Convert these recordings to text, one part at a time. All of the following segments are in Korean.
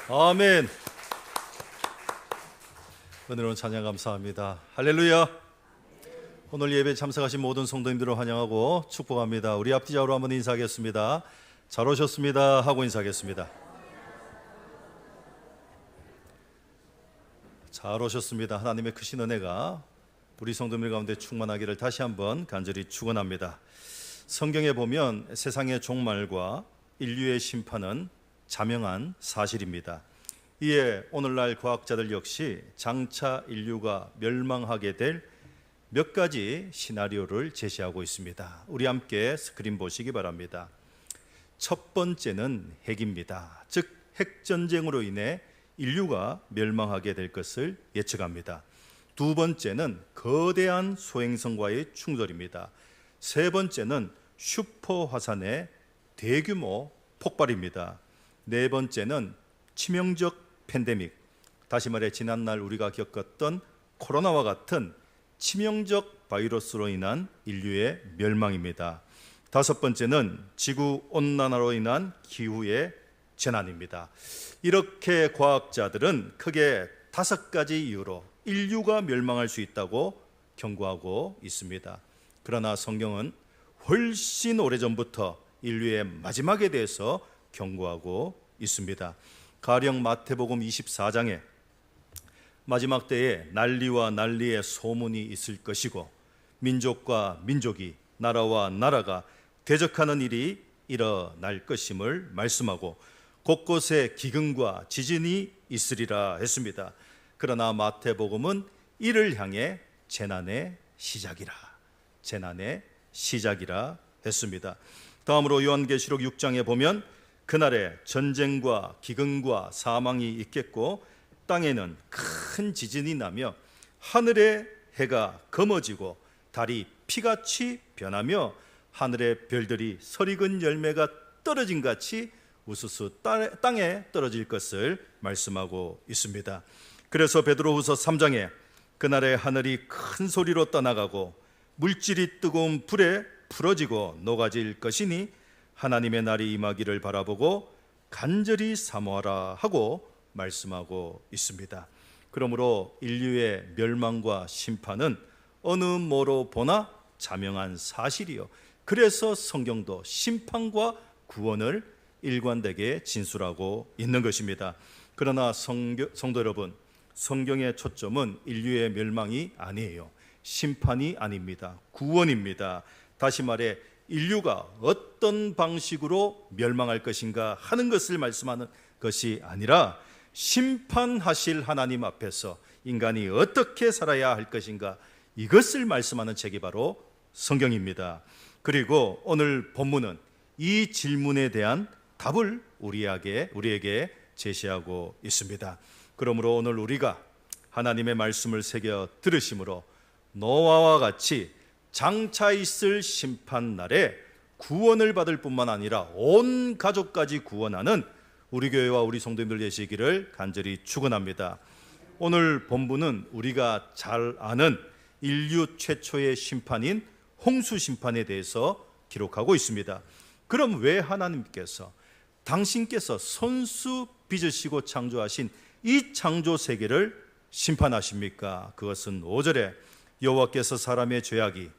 아멘. 은혜로운 찬양 감사합니다. 할렐루야. 오늘 예배에 참석하신 모든 성도님들을 환영하고 축복합니다. 우리 앞뒤좌우로 한번 인사하겠습니다. 잘 오셨습니다 하고 인사하겠습니다. 잘 오셨습니다. 하나님의 크신 은혜가 우리 성도들 가운데 충만하기를 다시 한번 간절히 축원합니다. 성경에 보면 세상의 종말과 인류의 심판은 자명한 사실입니다. 이에 오늘날 과학자들 역시 장차 인류가 멸망하게 될 몇 가지 시나리오를 제시하고 있습니다. 우리 함께 스크린 보시기 바랍니다. 첫 번째는 핵입니다. 즉 핵전쟁으로 인해 인류가 멸망하게 될 것을 예측합니다. 두 번째는 거대한 소행성과의 충돌입니다. 세 번째는 슈퍼 화산의 대규모 폭발입니다. 네 번째는 치명적 팬데믹, 다시 말해 지난날 우리가 겪었던 코로나와 같은 치명적 바이러스로 인한 인류의 멸망입니다. 다섯 번째는 지구온난화로 인한 기후의 재난입니다. 이렇게 과학자들은 크게 5가지 이유로 인류가 멸망할 수 있다고 경고하고 있습니다. 그러나 성경은 훨씬 오래전부터 인류의 마지막에 대해서 경고하고 있습니다. 가령 마태복음 24장에 마지막 때에 난리와 난리의 소문이 있을 것이고 민족과 민족이 나라와 나라가 대적하는 일이 일어날 것임을 말씀하고 곳곳에 기근과 지진이 있으리라 했습니다. 그러나 마태복음은 이를 향해 재난의 시작이라 했습니다. 다음으로 요한계시록 6장에 보면 그날에 전쟁과 기근과 사망이 있겠고 땅에는 큰 지진이 나며 하늘의 해가 검어지고 달이 피같이 변하며 하늘의 별들이 설익은 열매가 떨어진 같이 우수수 땅에 떨어질 것을 말씀하고 있습니다. 그래서 베드로후서 3장에 그날에 하늘이 큰 소리로 떠나가고 물질이 뜨거운 불에 풀어지고 녹아질 것이니 하나님의 날이 임하기를 바라보고 간절히 사모하라 하고 말씀하고 있습니다. 그러므로 인류의 멸망과 심판은 어느 뭐로 보나 자명한 사실이요, 그래서 성경도 심판과 구원을 일관되게 진술하고 있는 것입니다. 그러나 성도 여러분, 성경의 초점은 인류의 멸망이 아니에요. 심판이 아닙니다. 구원입니다. 다시 말해 인류가 어떤 방식으로 멸망할 것인가 하는 것을 말씀하는 것이 아니라 심판하실 하나님 앞에서 인간이 어떻게 살아야 할 것인가, 이것을 말씀하는 책이 바로 성경입니다. 그리고 오늘 본문은 이 질문에 대한 답을 우리에게 제시하고 있습니다. 그러므로 오늘 우리가 하나님의 말씀을 새겨 들으심으로 노아와 같이 장차 있을 심판날에 구원을 받을 뿐만 아니라 온 가족까지 구원하는 우리 교회와 우리 성도님들 되시기를 간절히 축원합니다. 오늘 본문은 우리가 잘 아는 인류 최초의 심판인 홍수 심판에 대해서 기록하고 있습니다. 그럼 왜 하나님께서 당신께서 손수 빚으시고 창조하신 이 창조 세계를 심판하십니까? 그것은 5절에 여호와께서 사람의 죄악이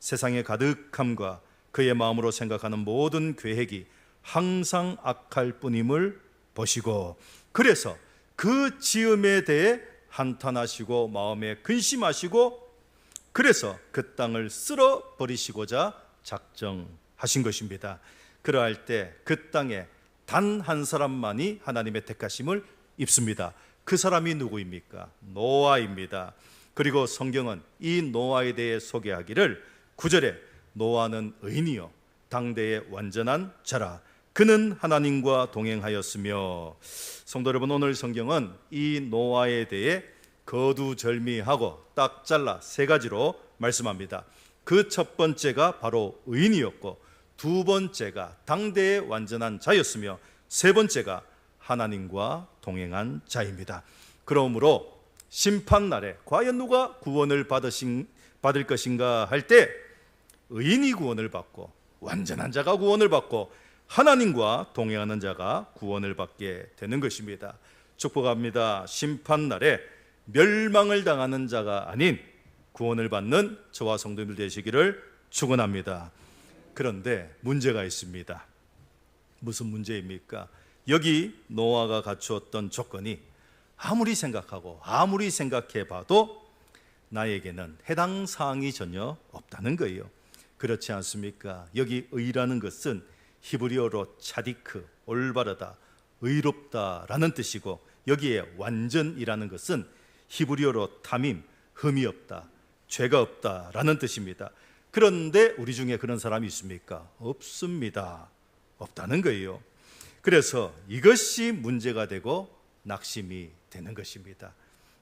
세상에 가득함과 그의 마음으로 생각하는 모든 계획이 항상 악할 뿐임을 보시고, 그래서 그 지음에 대해 한탄하시고 마음에 근심하시고, 그래서 그 땅을 쓸어버리시고자 작정하신 것입니다. 그러할 때 그 땅에 단 한 사람만이 하나님의 택하심을 입습니다. 그 사람이 누구입니까? 노아입니다. 그리고 성경은 이 노아에 대해 소개하기를 9절에 노아는 의인이요 당대의 완전한 자라, 그는 하나님과 동행하였으며. 성도 여러분, 오늘 성경은 이 노아에 대해 거두절미하고 딱 잘라 3가지로 말씀합니다. 그 첫 번째가 바로 의인이었고, 두 번째가 당대의 완전한 자였으며, 세 번째가 하나님과 동행한 자입니다. 그러므로 심판날에 과연 누가 구원을 받을 것인가 할 때 의인이 구원을 받고 완전한 자가 구원을 받고 하나님과 동행하는 자가 구원을 받게 되는 것입니다. 축복합니다. 심판날에 멸망을 당하는 자가 아닌 구원을 받는 저와 성도님들 되시기를 축원합니다. 그런데 문제가 있습니다. 무슨 문제입니까? 여기 노아가 갖추었던 조건이 아무리 생각하고 아무리 생각해 봐도 나에게는 해당 사항이 전혀 없다는 거예요. 그렇지 않습니까? 여기 의라는 것은 히브리어로 차디크, 올바르다, 의롭다라는 뜻이고, 여기에 완전이라는 것은 히브리어로 타밈, 흠이 없다, 죄가 없다라는 뜻입니다. 그런데 우리 중에 그런 사람이 있습니까? 없습니다. 없다는 거예요. 그래서 이것이 문제가 되고 낙심이 되는 것입니다.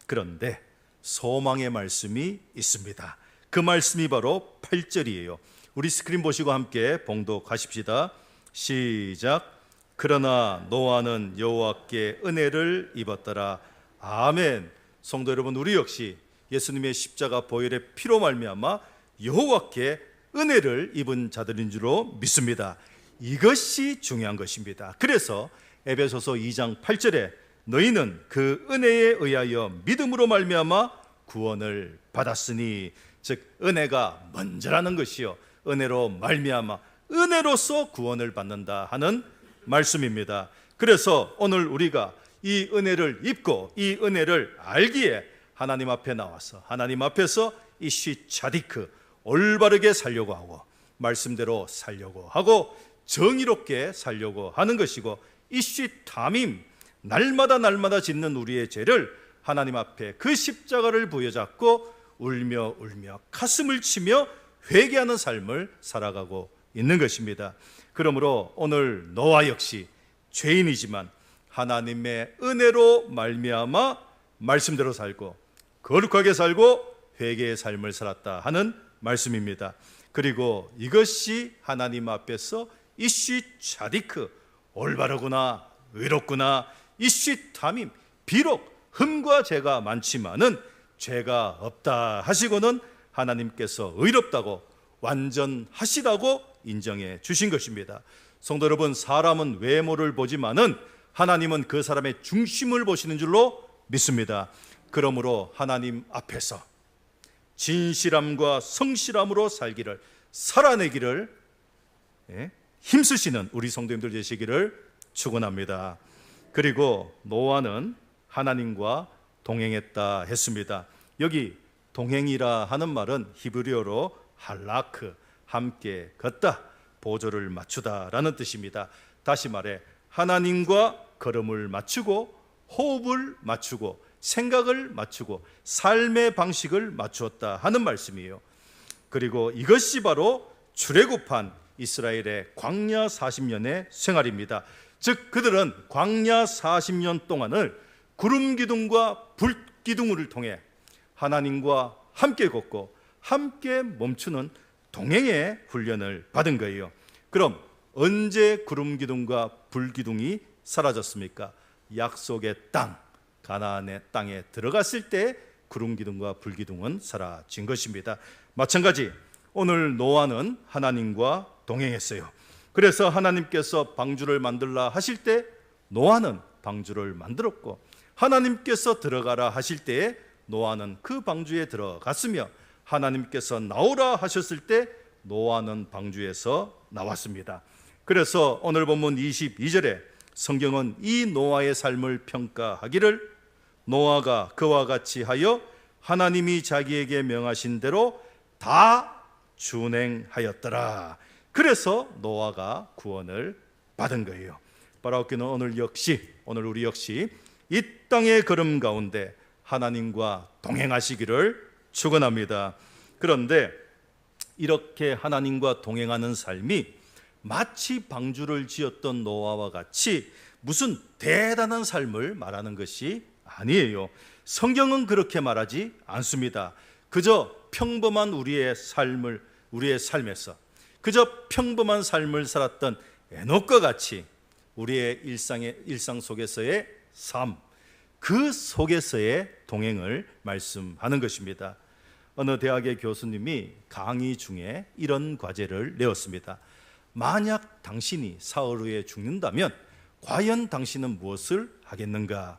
그런데 소망의 말씀이 있습니다. 그 말씀이 바로 8절이에요. 우리 스크린 보시고 함께 봉독하십시다. 시작. 그러나 노아는 여호와께 은혜를 입었더라. 아멘. 성도 여러분, 우리 역시 예수님의 십자가 보혈의 피로 말미암아 여호와께 은혜를 입은 자들인 줄로 믿습니다. 이것이 중요한 것입니다. 그래서 에베소서 2장 8절에 너희는 그 은혜에 의하여 믿음으로 말미암아 구원을 받았으니, 즉 은혜가 먼저라는 것이요, 은혜로 말미암아 은혜로서 구원을 받는다 하는 말씀입니다. 그래서 오늘 우리가 이 은혜를 입고 이 은혜를 알기에 하나님 앞에 나와서 하나님 앞에서 이시 차디크, 올바르게 살려고 하고 말씀대로 살려고 하고 정의롭게 살려고 하는 것이고, 이시 타밈, 날마다 짓는 우리의 죄를 하나님 앞에 그 십자가를 부여잡고 울며 가슴을 치며 회개하는 삶을 살아가고 있는 것입니다. 그러므로 오늘 너와 역시 죄인이지만 하나님의 은혜로 말미암아 말씀대로 살고 거룩하게 살고 회개의 삶을 살았다 하는 말씀입니다. 그리고 이것이 하나님 앞에서 이시 차디크, 올바르구나, 의롭구나, 이시 타밈, 비록 흠과 죄가 많지만은 죄가 없다 하시고는 하나님께서 의롭다고 완전하시다고 인정해 주신 것입니다. 성도 여러분, 사람은 외모를 보지만은 하나님은 그 사람의 중심을 보시는 줄로 믿습니다. 그러므로 하나님 앞에서 진실함과 성실함으로 살기를, 살아내기를 힘쓰시는 우리 성도님들 되시기를 축원합니다. 그리고 노아는 하나님과 동행했다 했습니다. 여기 동행이라 하는 말은 히브리어로 할라크, 함께 걷다, 보조를 맞추다 라는 뜻입니다. 다시 말해 하나님과 걸음을 맞추고 호흡을 맞추고 생각을 맞추고 삶의 방식을 맞추었다 하는 말씀이에요. 그리고 이것이 바로 출애굽한 이스라엘의 광야 40년의 생활입니다. 즉 그들은 광야 40년 동안을 구름 기둥과 불 기둥을 통해 하나님과 함께 걷고 함께 멈추는 동행의 훈련을 받은 거예요. 그럼 언제 구름 기둥과 불 기둥이 사라졌습니까? 약속의 땅, 가나안의 땅에 들어갔을 때 구름 기둥과 불 기둥은 사라진 것입니다. 마찬가지 오늘 노아는 하나님과 동행했어요. 그래서 하나님께서 방주를 만들라 하실 때 노아는 방주를 만들었고, 하나님께서 들어가라 하실 때에 노아는 그 방주에 들어갔으며, 하나님께서 나오라 하셨을 때 노아는 방주에서 나왔습니다. 그래서 오늘 본문 22절에 성경은 이 노아의 삶을 평가하기를 노아가 그와 같이 하여 하나님이 자기에게 명하신 대로 다 준행하였더라. 그래서 노아가 구원을 받은 거예요. 바라옵기는 오늘 우리 역시 이 땅의 걸음 가운데 하나님과 동행하시기를 축원합니다. 그런데 이렇게 하나님과 동행하는 삶이 마치 방주를 지었던 노아와 같이 무슨 대단한 삶을 말하는 것이 아니에요. 성경은 그렇게 말하지 않습니다. 그저 평범한 우리의 삶에서 그저 평범한 삶을 살았던 에녹과 같이 우리의 일상 속에서의 삶, 그 속에서의 동행을 말씀하는 것입니다. 어느 대학의 교수님이 강의 중에 이런 과제를 내었습니다. 만약 당신이 사흘 후에 죽는다면 과연 당신은 무엇을 하겠는가?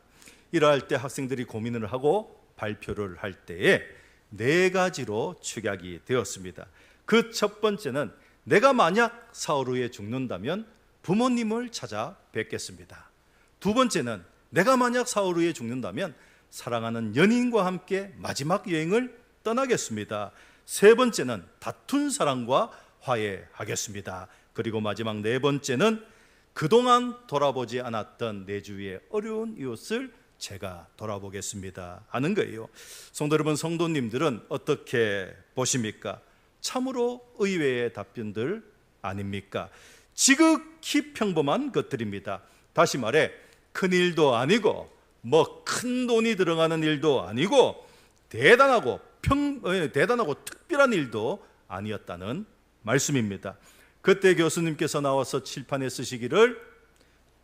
이러할 때 학생들이 고민을 하고 발표를 할 때에 4가지로 축약이 되었습니다. 그 첫 번째는 내가 만약 사흘 후에 죽는다면 부모님을 찾아뵙겠습니다. 두 번째는 내가 만약 사흘 후에 죽는다면 사랑하는 연인과 함께 마지막 여행을 떠나겠습니다. 세 번째는 다툰 사랑과 화해하겠습니다. 그리고 마지막 4번째는 그동안 돌아보지 않았던 내 주위의 어려운 이웃을 제가 돌아보겠습니다 하는 거예요. 성도 여러분, 성도님들은 어떻게 보십니까? 참으로 의외의 답변들 아닙니까? 지극히 평범한 것들입니다. 다시 말해 큰 일도 아니고 뭐 큰 돈이 들어가는 일도 아니고 대단하고 특별한 일도 아니었다는 말씀입니다. 그때 교수님께서 나와서 칠판에 쓰시기를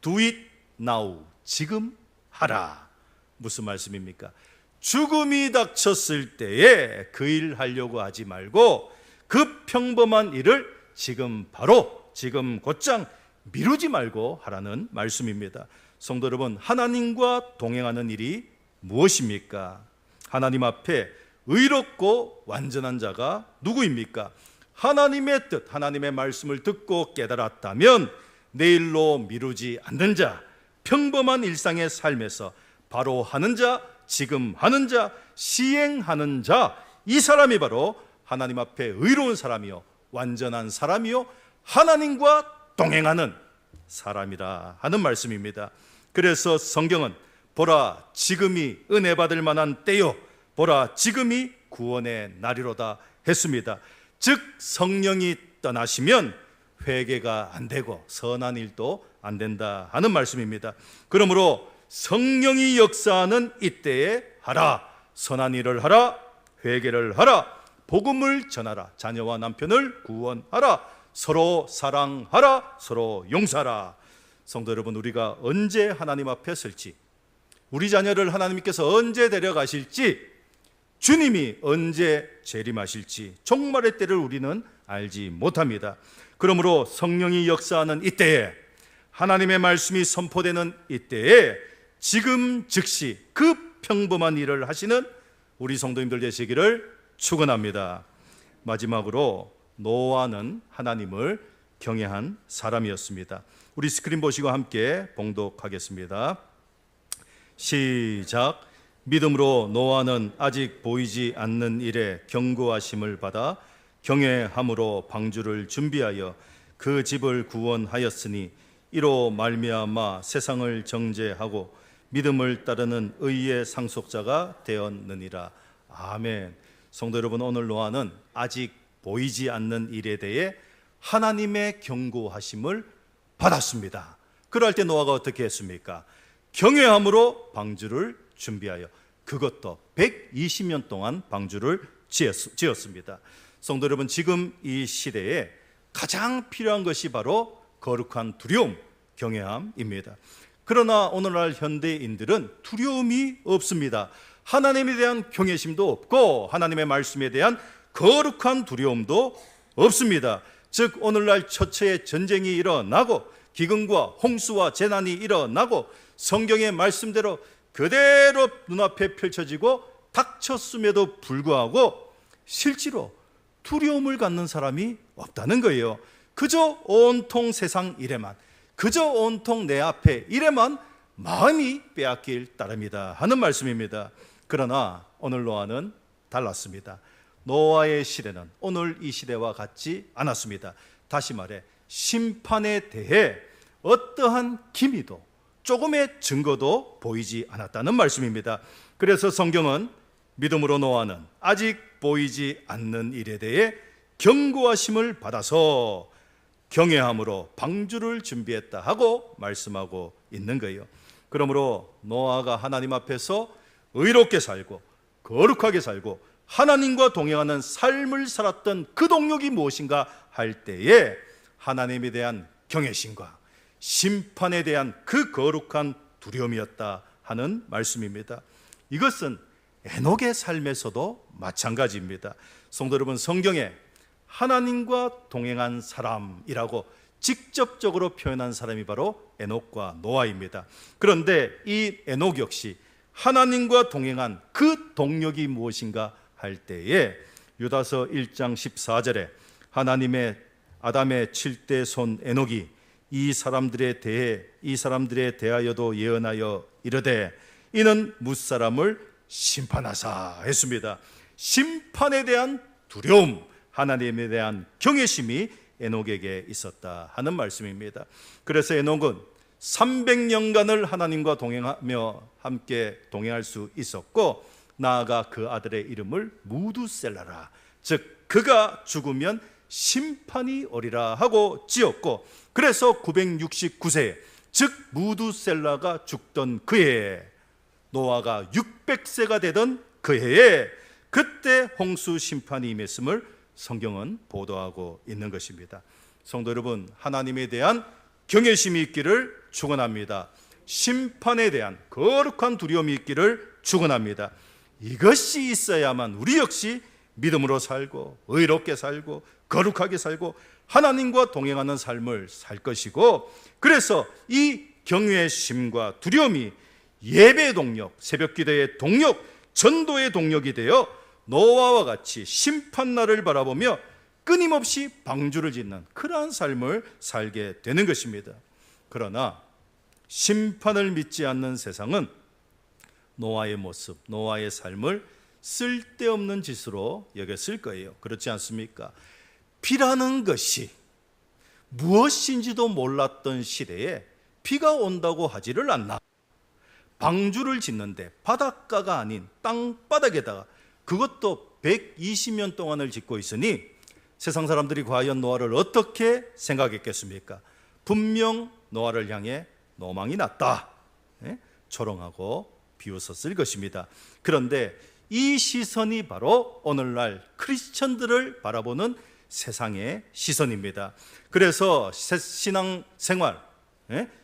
Do it now, 지금 하라. 무슨 말씀입니까? 죽음이 닥쳤을 때에 그 일 하려고 하지 말고 그 평범한 일을 지금 바로 지금 곧장 미루지 말고 하라는 말씀입니다. 성도 여러분, 하나님과 동행하는 일이 무엇입니까? 하나님 앞에 의롭고 완전한 자가 누구입니까? 하나님의 뜻, 하나님의 말씀을 듣고 깨달았다면 내일로 미루지 않는 자, 평범한 일상의 삶에서 바로 하는 자, 지금 하는 자, 시행하는 자, 이 사람이 바로 하나님 앞에 의로운 사람이요 완전한 사람이요 하나님과 동행하는 사람이라 하는 말씀입니다. 그래서 성경은 보라 지금이 은혜 받을 만한 때요, 보라 지금이 구원의 날이로다 했습니다. 즉 성령이 떠나시면 회개가 안 되고 선한 일도 안 된다 하는 말씀입니다. 그러므로 성령이 역사하는 이때에 하라, 선한 일을 하라, 회개를 하라, 복음을 전하라, 자녀와 남편을 구원하라, 서로 사랑하라, 서로 용서하라. 성도 여러분, 우리가 언제 하나님 앞에 설지, 우리 자녀를 하나님께서 언제 데려가실지, 주님이 언제 재림하실지 종말의 때를 우리는 알지 못합니다. 그러므로 성령이 역사하는 이때에, 하나님의 말씀이 선포되는 이때에 지금 즉시 그 평범한 일을 하시는 우리 성도님들 되시기를 축원합니다. 마지막으로 노아는 하나님을 경외한 사람이었습니다. 우리 스크린 보시고 함께 봉독하겠습니다. 시작. 믿음으로 노아는 아직 보이지 않는 일에 경고하심을 받아 경외함으로 방주를 준비하여 그 집을 구원하였으니 이로 말미암아 세상을 정죄하고 믿음을 따르는 의의 상속자가 되었느니라. 아멘. 성도 여러분, 오늘 노아는 아직 보이지 않는 일에 대해 하나님의 경고하심을 받았습니다. 그럴 때 노아가 어떻게 했습니까? 경외함으로 방주를 준비하여, 그것도 120년 동안 방주를 지었습니다. 성도 여러분, 지금 이 시대에 가장 필요한 것이 바로 거룩한 두려움, 경외함입니다. 그러나 오늘날 현대인들은 두려움이 없습니다. 하나님에 대한 경외심도 없고 하나님의 말씀에 대한 거룩한 두려움도 없습니다. 즉 오늘날 처처의 전쟁이 일어나고 기근과 홍수와 재난이 일어나고 성경의 말씀대로 그대로 눈앞에 펼쳐지고 닥쳤음에도 불구하고 실제로 두려움을 갖는 사람이 없다는 거예요. 그저 온통 세상 일에만, 그저 온통 내 앞에 일에만 마음이 빼앗길 따름이다 하는 말씀입니다. 그러나 오늘 노아는 달랐습니다. 노아의 시대는 오늘 이 시대와 같지 않았습니다. 다시 말해 심판에 대해 어떠한 기미도 조금의 증거도 보이지 않았다는 말씀입니다. 그래서 성경은 믿음으로 노아는 아직 보이지 않는 일에 대해 경고하심을 받아서 경외함으로 방주를 준비했다 하고 말씀하고 있는 거예요. 그러므로 노아가 하나님 앞에서 의롭게 살고 거룩하게 살고 하나님과 동행하는 삶을 살았던 그 동력이 무엇인가 할 때에 하나님에 대한 경외심과 심판에 대한 그 거룩한 두려움이었다 하는 말씀입니다. 이것은 에녹의 삶에서도 마찬가지입니다. 성도 여러분, 성경에 하나님과 동행한 사람이라고 직접적으로 표현한 사람이 바로 에녹과 노아입니다. 그런데 이 에녹 역시 하나님과 동행한 그 동력이 무엇인가 할 때에 유다서 1장 14절에 하나님의 아담의 7대 손 에녹이 이 사람들에 대하여도 예언하여 이르되 이는 뭇사람을 심판하사 했습니다. 심판에 대한 두려움, 하나님에 대한 경외심이 에녹에게 있었다 하는 말씀입니다. 그래서 에녹은 300년간을 하나님과 동행하며 함께 동행할 수 있었고, 나아가 그 아들의 이름을 무두셀라라, 즉 그가 죽으면 심판이 오리라 하고 지었고, 그래서 969세, 즉 무두셀라가 죽던 그 해에, 노아가 600세가 되던 그 해에 그때 홍수 심판이 임했음을 성경은 보도하고 있는 것입니다. 성도 여러분, 하나님에 대한 경외심이 있기를 축원합니다. 심판에 대한 거룩한 두려움이 있기를 축원합니다. 이것이 있어야만 우리 역시 믿음으로 살고 의롭게 살고 거룩하게 살고 하나님과 동행하는 삶을 살 것이고, 그래서 이 경외심과 두려움이 예배의 동력, 새벽기도의 동력, 전도의 동력이 되어 노아와 같이 심판날을 바라보며 끊임없이 방주를 짓는 그러한 삶을 살게 되는 것입니다. 그러나 심판을 믿지 않는 세상은 노아의 모습, 노아의 삶을 쓸데없는 짓으로 여겼을 거예요. 그렇지 않습니까? 비라는 것이 무엇인지도 몰랐던 시대에 비가 온다고 하지를 않나. 방주를 짓는데 바닷가가 아닌 땅바닥에다가, 그것도 120년 동안을 짓고 있으니 세상 사람들이 과연 노아를 어떻게 생각했겠습니까? 분명 노아를 향해 노망이 났다, 조롱하고 비웃었을 것입니다. 그런데 이 시선이 바로 오늘날 크리스천들을 바라보는 세상의 시선입니다. 그래서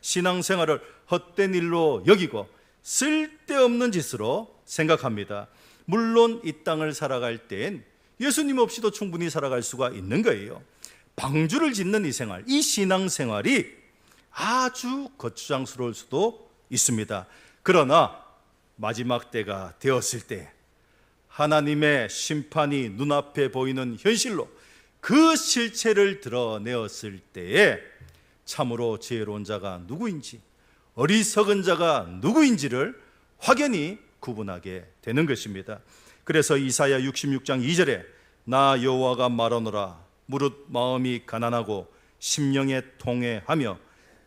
신앙생활을 헛된 일로 여기고 쓸데없는 짓으로 생각합니다. 물론 이 땅을 살아갈 땐 예수님 없이도 충분히 살아갈 수가 있는 거예요. 방주를 짓는 이 생활, 이 신앙생활이 아주 거추장스러울 수도 있습니다. 그러나 마지막 때가 되었을 때, 하나님의 심판이 눈앞에 보이는 현실로 그 실체를 드러내었을 때에 참으로 지혜로운 자가 누구인지, 어리석은 자가 누구인지를 확연히 구분하게 되는 것입니다. 그래서 이사야 66장 2절에 나 여호와가 말하노라, 무릇 마음이 가난하고 심령에 통회하며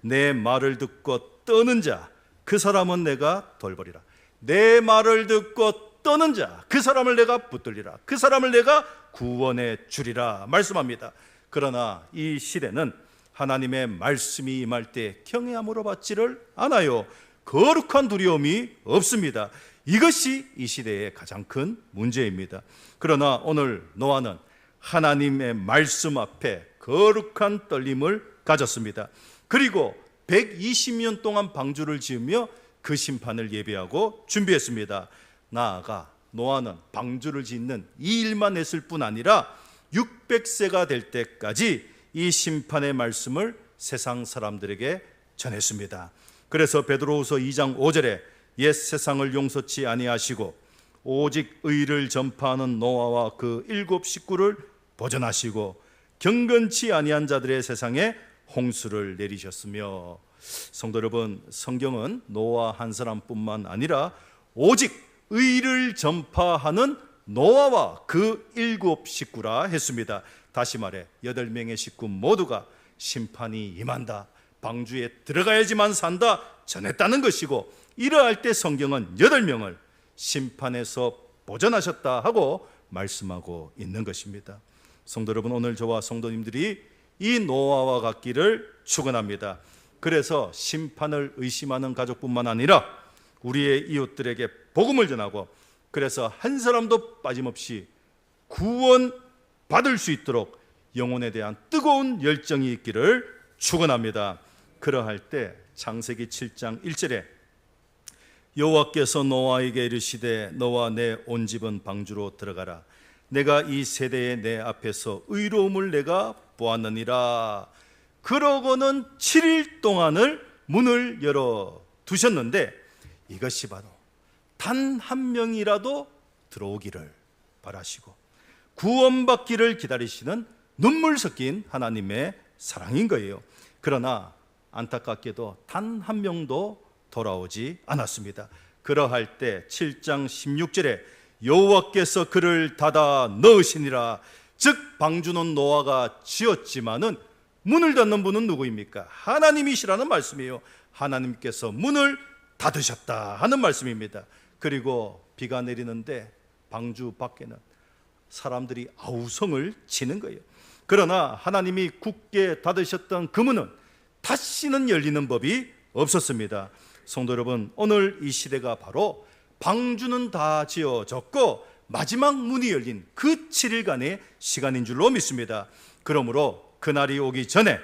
내 말을 듣고 떠는 자, 그 사람은 내가 돌보리라. 내 말을 듣고 떠는 자, 그 사람을 내가 붙들리라. 그 사람을 내가 구원해 주리라 말씀합니다. 그러나 이 시대는 하나님의 말씀이 임할 때 경외함으로 받지를 않아요. 거룩한 두려움이 없습니다. 이것이 이 시대의 가장 큰 문제입니다. 그러나 오늘 노아는 하나님의 말씀 앞에 거룩한 떨림을 가졌습니다. 그리고 120년 동안 방주를 지으며 그 심판을 예배하고 준비했습니다. 나아가 노아는 방주를 짓는 이 일만 했을 뿐 아니라 600세가 될 때까지 이 심판의 말씀을 세상 사람들에게 전했습니다. 그래서 베드로후서 2장 5절에 옛 세상을 용서치 아니하시고 오직 의를 전파하는 노아와 그 7 식구를 보존하시고 경건치 아니한 자들의 세상에 홍수를 내리셨으며. 성도 여러분, 성경은 노아 한 사람뿐만 아니라 오직 의를 전파하는 노아와 그 7 식구라 했습니다. 다시 말해 8명의 식구 모두가 심판이 임한다, 방주에 들어가야지만 산다 전했다는 것이고, 이러할 때 성경은 8명을 심판에서 보전하셨다 하고 말씀하고 있는 것입니다. 성도 여러분, 오늘 저와 성도님들이 이 노아와 같기를 축원합니다. 그래서 심판을 의심하는 가족뿐만 아니라 우리의 이웃들에게 복음을 전하고, 그래서 한 사람도 빠짐없이 구원 받을 수 있도록 영혼에 대한 뜨거운 열정이 있기를 축원합니다. 그러할 때 창세기 7장 1절에 여호와께서 노아에게 이르시되 너와 내 온 집은 방주로 들어가라. 내가 이 세대에 내 앞에서 의로움을 내가 보았느니라. 그러고는 7일 동안을 문을 열어 두셨는데, 이것이 바로 단 한 명이라도 들어오기를 바라시고 구원받기를 기다리시는 눈물 섞인 하나님의 사랑인 거예요. 그러나 안타깝게도 단 한 명도 돌아오지 않았습니다. 그러할 때 7장 16절에 여호와께서 그를 닫아 넣으시니라. 즉 방주는 노아가 지었지만은 문을 닫는 분은 누구입니까? 하나님이시라는 말씀이에요. 하나님께서 문을 닫으셨다 하는 말씀입니다. 그리고 비가 내리는데 방주 밖에는 사람들이 아우성을 치는 거예요. 그러나 하나님이 굳게 닫으셨던 그 문은 다시는 열리는 법이 없었습니다. 성도 여러분, 오늘 이 시대가 바로 방주는 다 지어졌고 마지막 문이 열린 그 7일간의 시간인 줄로 믿습니다. 그러므로 그날이 오기 전에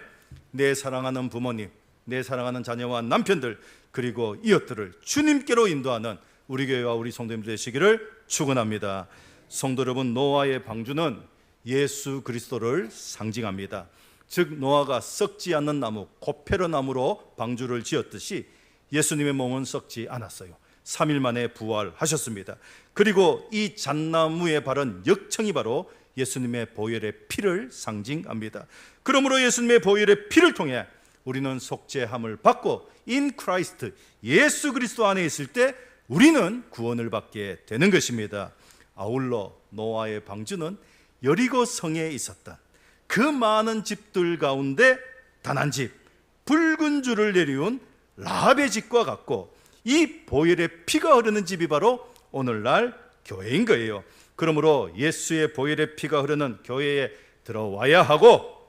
내 사랑하는 부모님, 내 사랑하는 자녀와 남편들, 그리고 이웃들을 주님께로 인도하는 우리 교회와 우리 성도님들 되시기를 축원합니다. 성도 여러분, 노아의 방주는 예수 그리스도를 상징합니다. 즉 노아가 썩지 않는 나무 고페르 나무로 방주를 지었듯이 예수님의 몸은 썩지 않았어요. 3일 만에 부활하셨습니다. 그리고 이 잣나무에 바른 역청이 바로 예수님의 보혈의 피를 상징합니다. 그러므로 예수님의 보혈의 피를 통해 우리는 속죄함을 받고 in Christ, 예수 그리스도 안에 있을 때 우리는 구원을 받게 되는 것입니다. 아울러 노아의 방주는 여리고 성에 있었던 그 많은 집들 가운데 단 한 집, 붉은 줄을 내리운 라합의 집과 같고 이 보혈의 피가 흐르는 집이 바로 오늘날 교회인 거예요. 그러므로 예수의 보혈의 피가 흐르는 교회에 들어와야 하고,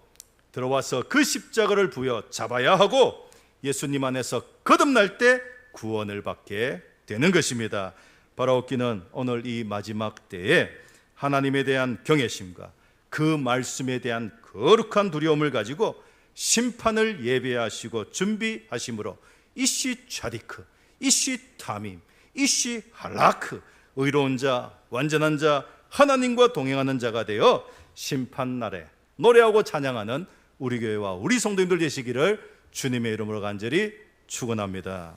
들어와서 그 십자가를 부여잡아야 하고, 예수님 안에서 거듭날 때 구원을 받게 되는 것입니다. 바라옵기는 오늘 이 마지막 때에 하나님에 대한 경외심과 그 말씀에 대한 거룩한 두려움을 가지고 심판을 예배하시고 준비하심으로 이시 차디크, 이시 타밈, 이시 할라크, 의로운 자, 완전한 자, 하나님과 동행하는 자가 되어 심판날에 노래하고 찬양하는 우리 교회와 우리 성도님들 되시기를 주님의 이름으로 간절히 축원합니다.